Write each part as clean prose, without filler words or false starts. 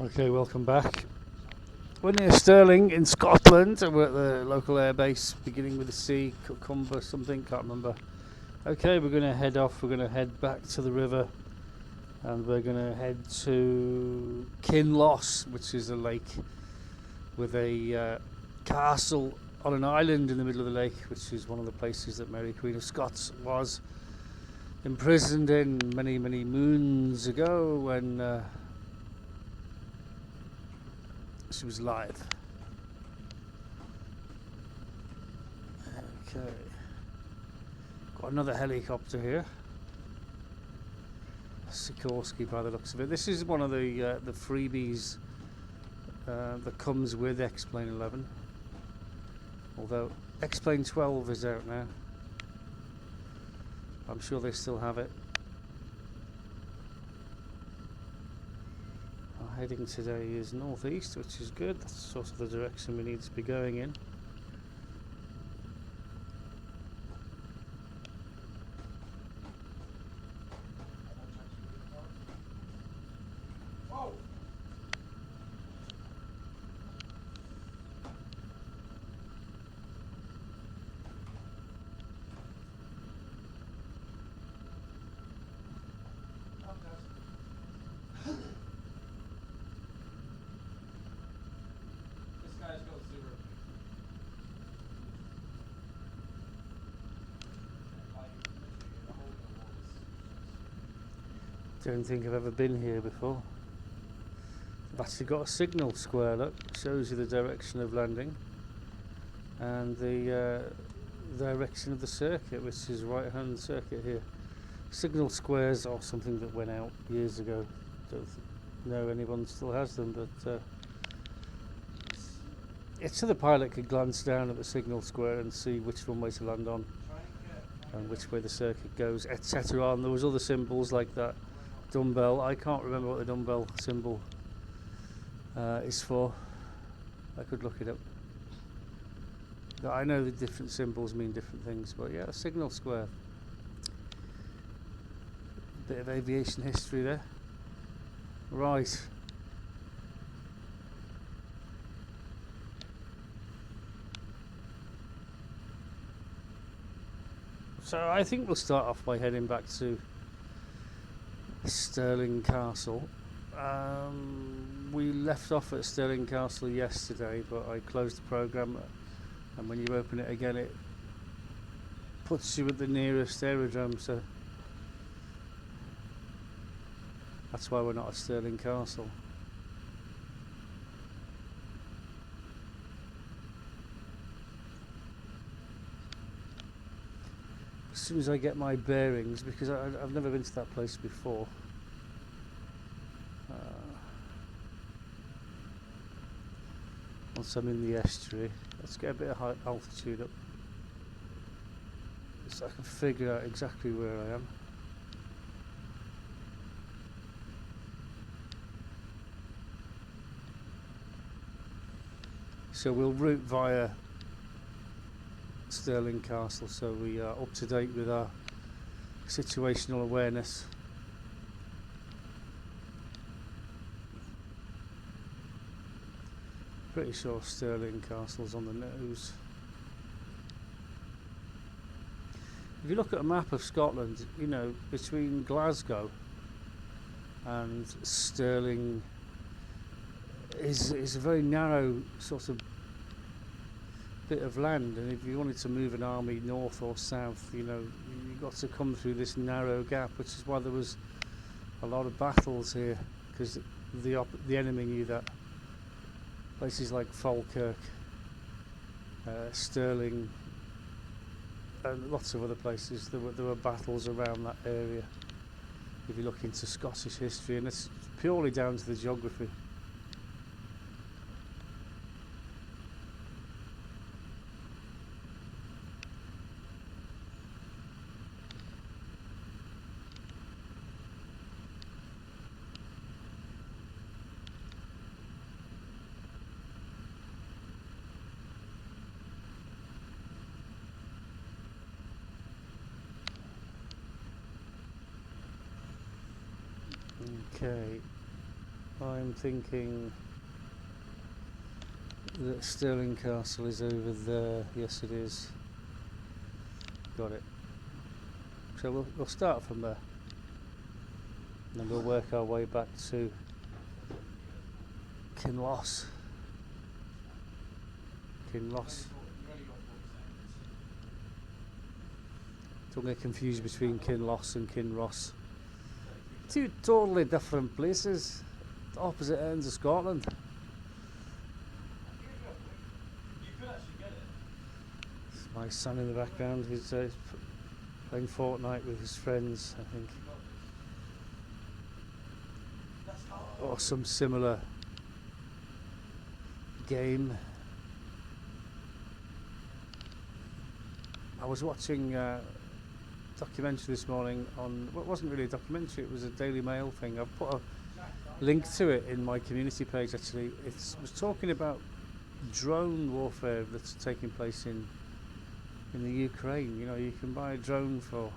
Okay, welcome back. We're near Stirling in Scotland. We're at the local airbase, beginning with a C, Cucumber something, can't remember. Okay, we're going to head off. We're going to head back to the river, and we're going to head to Kinross, which is a lake with a castle on an island in the middle of the lake, which is one of the places that Mary Queen of Scots was imprisoned in many, many moons ago when she was alive. Okay. Got another helicopter here. Sikorsky by the looks of it. This is one of the freebies that comes with X-Plane 11. Although X-Plane 12 is out now. I'm sure they still have it. Our heading today is northeast, which is good. That's sort of the direction we need to be going in. Don't think I've ever been here before. I've actually got a signal square, look, shows you the direction of landing and the direction of the circuit, which is right hand circuit here. Signal squares are something that went out years ago. Don't know anyone still has them, but it's so the pilot could glance down at the signal square and see which runway to land on and which way the circuit goes, etc. And there was other symbols like that dumbbell. I can't remember what the dumbbell symbol is for. I could look it up. I know the different symbols mean different things, but yeah, a signal square. Bit of aviation history there. Right. So I think we'll start off by heading back to Stirling Castle. We left off at Stirling Castle yesterday, but I closed the programme, and when you open it again it puts you at the nearest aerodrome, so that's why we're not at Stirling Castle. As soon as I get my bearings, because I've never been to that place before. Once I'm in the estuary, let's get a bit of high altitude up, so I can figure out exactly where I am. So we'll route via Stirling Castle, so we are up to date with our situational awareness. Pretty sure Stirling Castle's on the nose. If you look at a map of Scotland, you know, between Glasgow and Stirling is a very narrow sort of bit of land, and if you wanted to move an army north or south, you know, you got to come through this narrow gap, which is why there was a lot of battles here, because the enemy knew that. Places like Falkirk, Stirling, and lots of other places, there were battles around that area. If you look into Scottish history, and it's purely down to the geography. Okay. I'm thinking that Stirling Castle is over there. Yes, it is. Got it. So we'll start from there, and then we'll work our way back to Kinross. Don't get confused between Kinross and Kinross. Two totally different places, opposite ends of Scotland. It's my son in the background. He's playing Fortnite with his friends, I think, or some similar game. I was watching documentary this morning on, well, it wasn't really a documentary, it was a Daily Mail thing. I've put a link to it in my community page actually. It was talking about drone warfare that's taking place in the Ukraine. You know, you can buy a drone for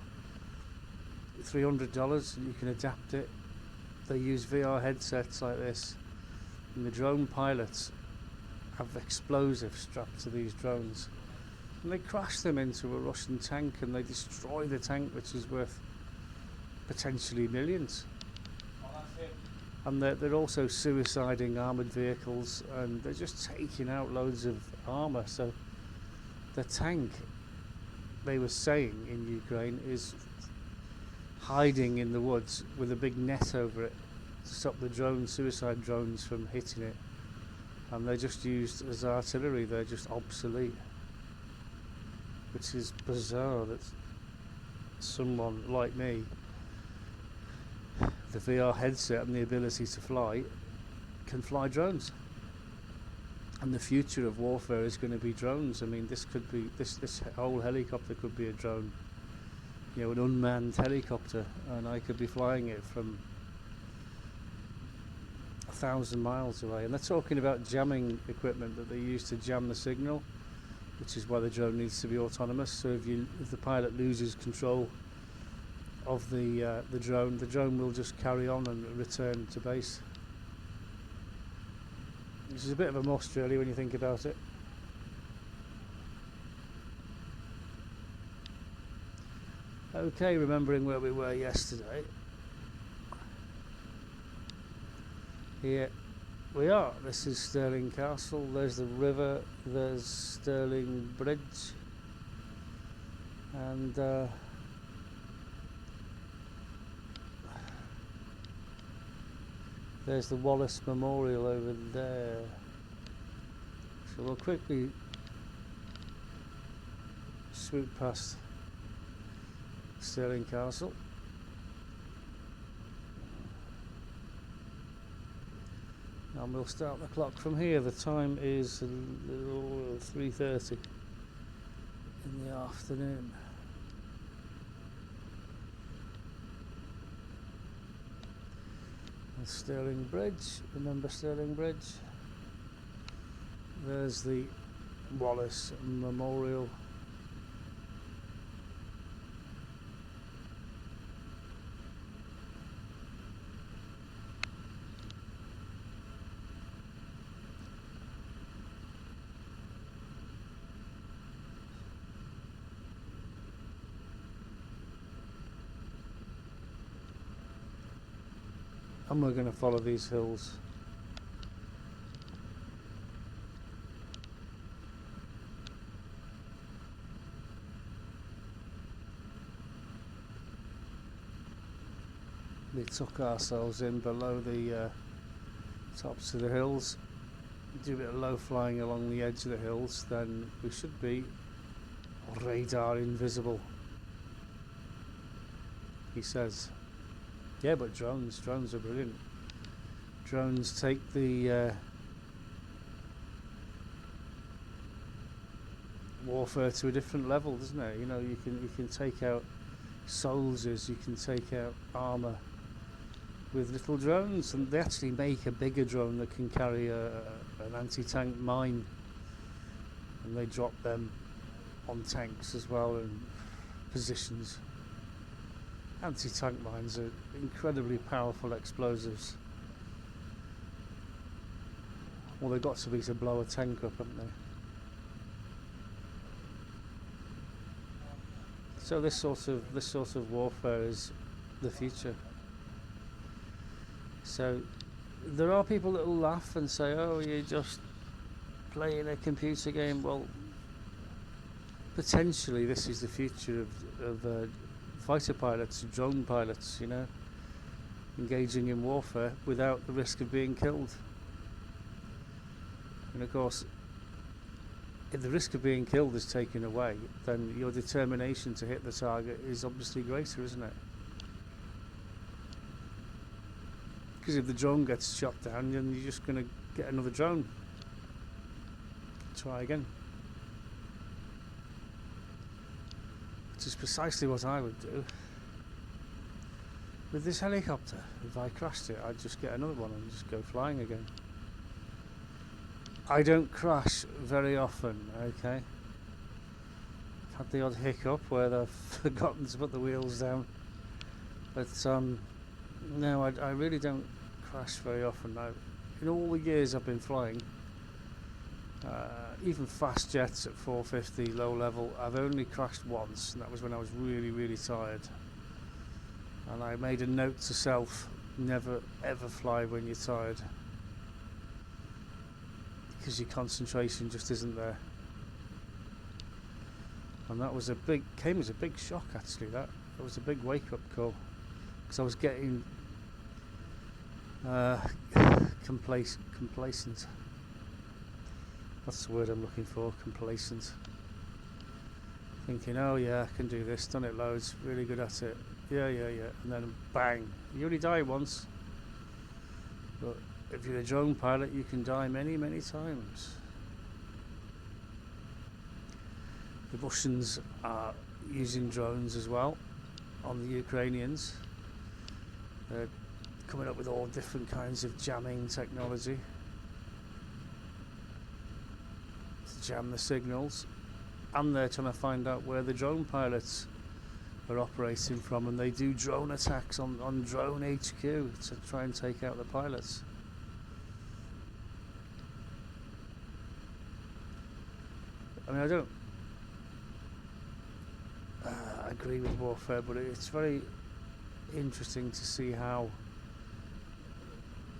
$300 and you can adapt it. They use VR headsets like this, and the drone pilots have explosives strapped to these drones, and they crash them into a Russian tank and they destroy the tank, which is worth potentially millions. And they're also suiciding armoured vehicles, and they're just taking out loads of armour. So the tank, they were saying in Ukraine, is hiding in the woods with a big net over it to stop the suicide drones from hitting it, and they're just used as artillery. They're just obsolete, which is bizarre that someone like me, the VR headset and the ability to fly, can fly drones. And the future of warfare is going to be drones. I mean, this could be, this whole helicopter could be a drone, you know, an unmanned helicopter, and I could be flying it from 1,000 miles away. And they're talking about jamming equipment that they use to jam the signal, which is why the drone needs to be autonomous. So if the pilot loses control of the drone will just carry on and return to base. Which is a bit of a must, really, when you think about it. Okay, remembering where we were yesterday. Here we are. This is Stirling Castle. There's the river. There's Stirling Bridge. And there's the Wallace Memorial over there. So we'll quickly swoop past Stirling Castle. And we'll start the clock from here. The time is 3:30 in the afternoon. And Stirling Bridge, remember Stirling Bridge? There's the Wallace Memorial. And we're going to follow these hills. We took ourselves in below the tops of the hills, do a bit of low flying along the edge of the hills, then we should be radar invisible, he says. Yeah, but drones are brilliant. Drones take the warfare to a different level, doesn't it? You know, you can take out soldiers, you can take out armour with little drones, and they actually make a bigger drone that can carry an anti-tank mine, and they drop them on tanks as well and positions. Anti-tank mines are incredibly powerful explosives. Well, they've got to be to blow a tank up, haven't they? So this sort of warfare is the future. So there are people that will laugh and say, "Oh, you're just playing a computer game." Well, potentially this is the future of fighter pilots, drone pilots. You know, engaging in warfare without the risk of being killed. And of course, if the risk of being killed is taken away, then your determination to hit the target is obviously greater, isn't it? Because if the drone gets shot down, then you're just going to get another drone. Try again. Which is precisely what I would do. With this helicopter, if I crashed it, I'd just get another one and just go flying again. I don't crash very often, okay? I've had the odd hiccup where I've forgotten to put the wheels down. But no, I really don't crash very often. In all the years I've been flying, even fast jets at 450 low level, I've only crashed once, and that was when I was really, really tired. And I made a note to self, never ever fly when you're tired, because your concentration just isn't there. And that was came as a big shock actually. That was a big wake up call, because I was getting complacent. That's the word I'm looking for, complacent. Thinking, oh yeah, I can do this, done it loads, really good at it. Yeah, and then bang, you only die once. But if you're a drone pilot, you can die many, many times. The Russians are using drones as well on the Ukrainians. They're coming up with all different kinds of jamming technology to jam the signals, and they're trying to find out where the drone pilots are operating from, and they do drone attacks on drone HQ to try and take out the pilots. I mean, I don't agree with warfare, but it's very interesting to see how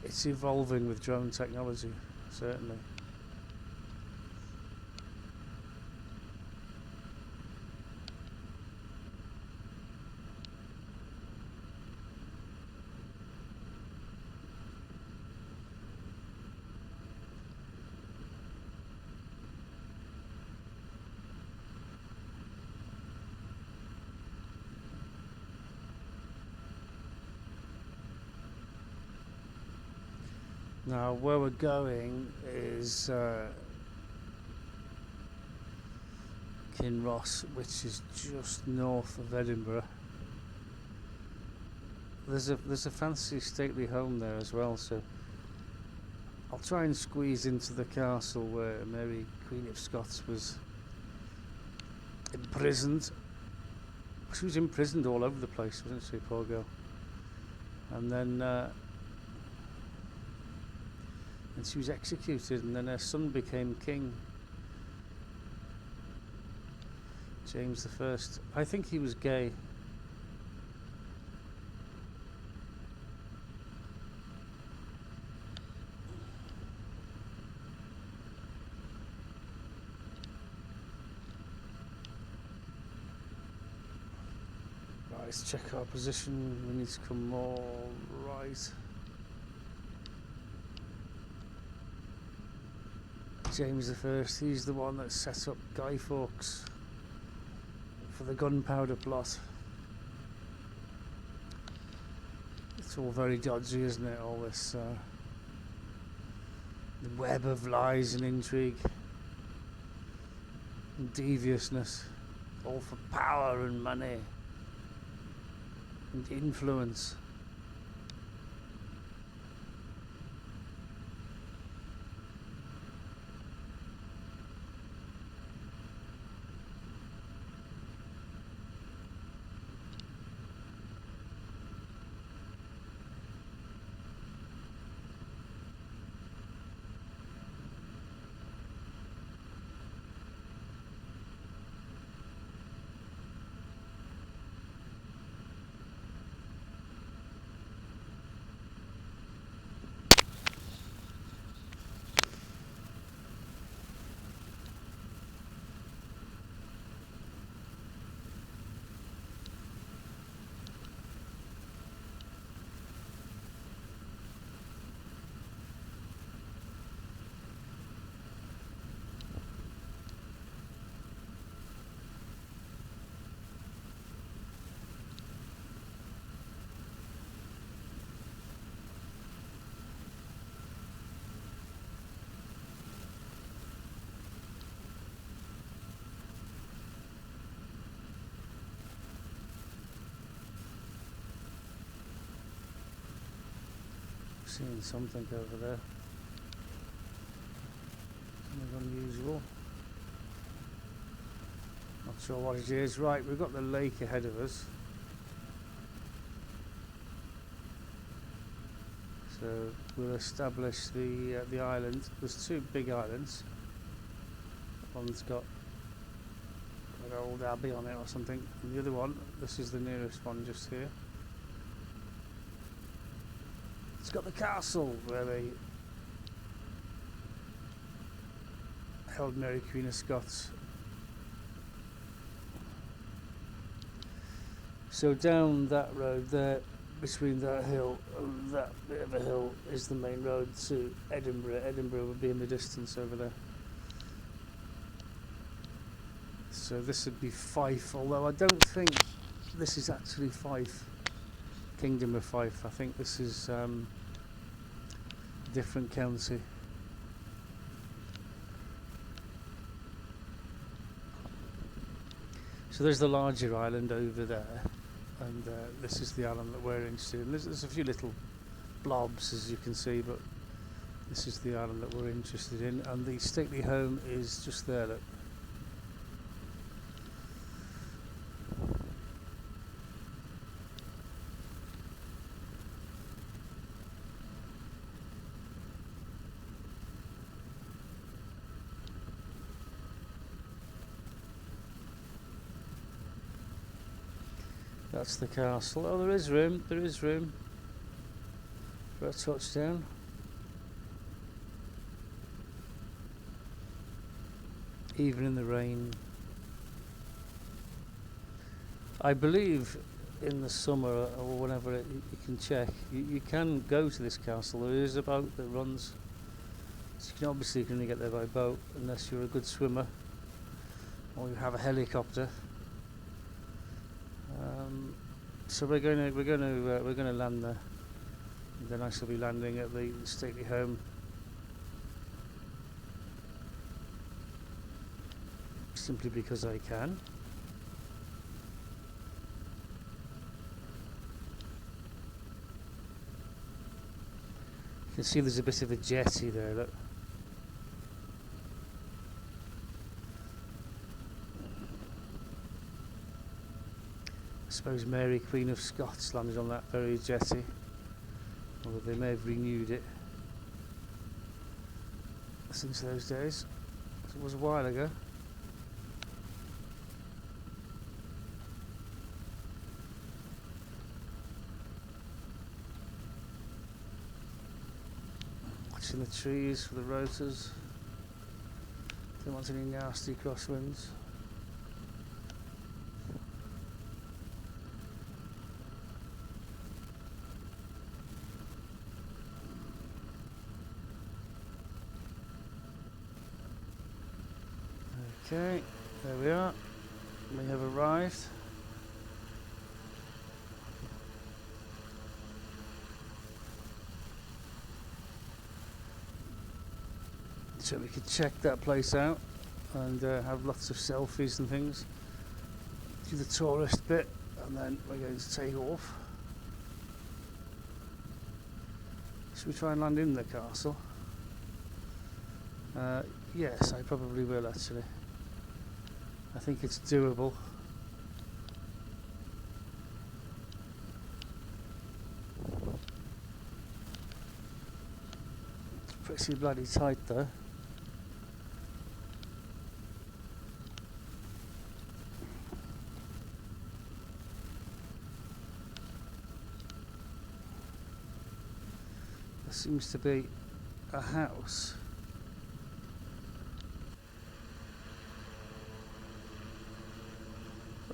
it's evolving with drone technology, certainly. Now, where we're going is Kinross, which is just north of Edinburgh. There's a fancy stately home there as well, so I'll try and squeeze into the castle where Mary, Queen of Scots, was imprisoned. She was imprisoned all over the place, wasn't she, poor girl? And then and she was executed, and then her son became king, James I. I think he was gay. Right, let's check our position. We need to come more right. James I, he's the one that set up Guy Fawkes for the gunpowder plot. It's all very dodgy, isn't it, all this the web of lies and intrigue and deviousness, all for power and money and influence. Seeing something over there. Something unusual. Not sure what it is. Right, we've got the lake ahead of us. So we'll establish the island. There's two big islands. One's got an old abbey on it or something, and the other one, this is the nearest one just here. It's got the castle where they held Mary Queen of Scots. So down that road there, between that hill and that bit of a hill, is the main road to Edinburgh. Edinburgh would be in the distance over there. So this would be Fife, although I don't think this is actually Fife, Kingdom of Fife. I think this is a different county. So there's the larger island over there, and this is the island that we're interested in. There's a few little blobs, as you can see, but this is the island that we're interested in, and the stately home is just there. Look. That's the castle. Oh, there is room for a touchdown. Even in the rain. I believe in the summer or whenever you can check, you can go to this castle. There is a boat that runs. So you can only get there by boat unless you're a good swimmer or you have a helicopter. So we're going to land there. And then I shall be landing at the stately home. Simply because I can. You can see there's a bit of a jetty there. Look. I suppose Mary Queen of Scots landed on that very jetty, although they may have renewed it since those days. It was a while ago. Watching the trees for the rotors. Don't want any nasty crosswinds. Okay, there we are. We have arrived. So we could check that place out and have lots of selfies and things. Do the tourist bit, and then we're going to take off. Should we try and land in the castle? Yes, I probably will actually. I think it's doable. It's pretty bloody tight though. There seems to be a house.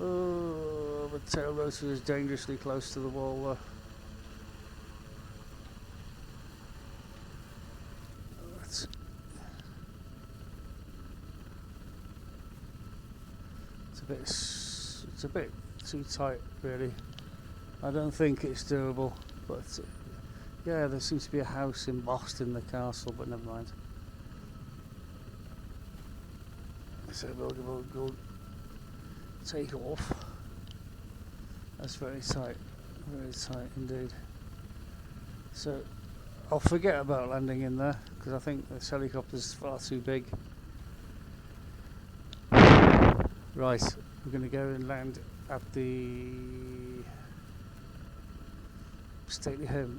Oh, the tail rotor is dangerously close to the wall. It's a bit too tight, really. I don't think it's doable, but yeah, there seems to be a house embossed in the castle, but never mind. So we'll take off. That's very tight indeed. So I'll forget about landing in there because I think this helicopter's far too big. Right, we're going to go and land at the stately home.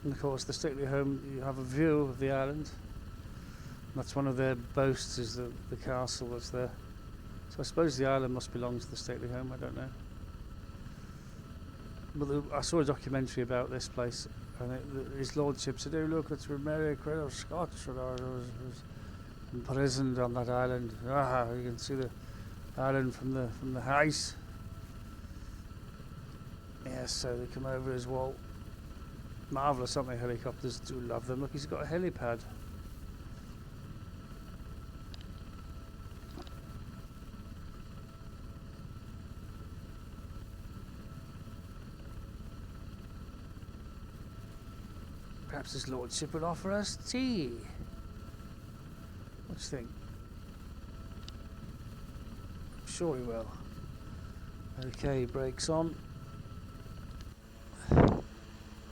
And of course, the stately home, you have a view of the island. That's one of their boasts, is the castle that's there. So I suppose the island must belong to the stately home, I don't know. But I saw a documentary about this place, and his lordship said, "Oh look, it's where Mary Queen of Scots was imprisoned on that island. Ah, you can see the island from the house." Yes, so they come over as well. Marvellous, aren't they, helicopters? Do love them. Look, he's got a helipad. Perhaps his lordship will offer us tea. What do you think? I'm sure he will. Okay, brakes on.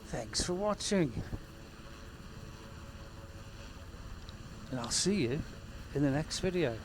Thanks for watching. And I'll see you in the next video.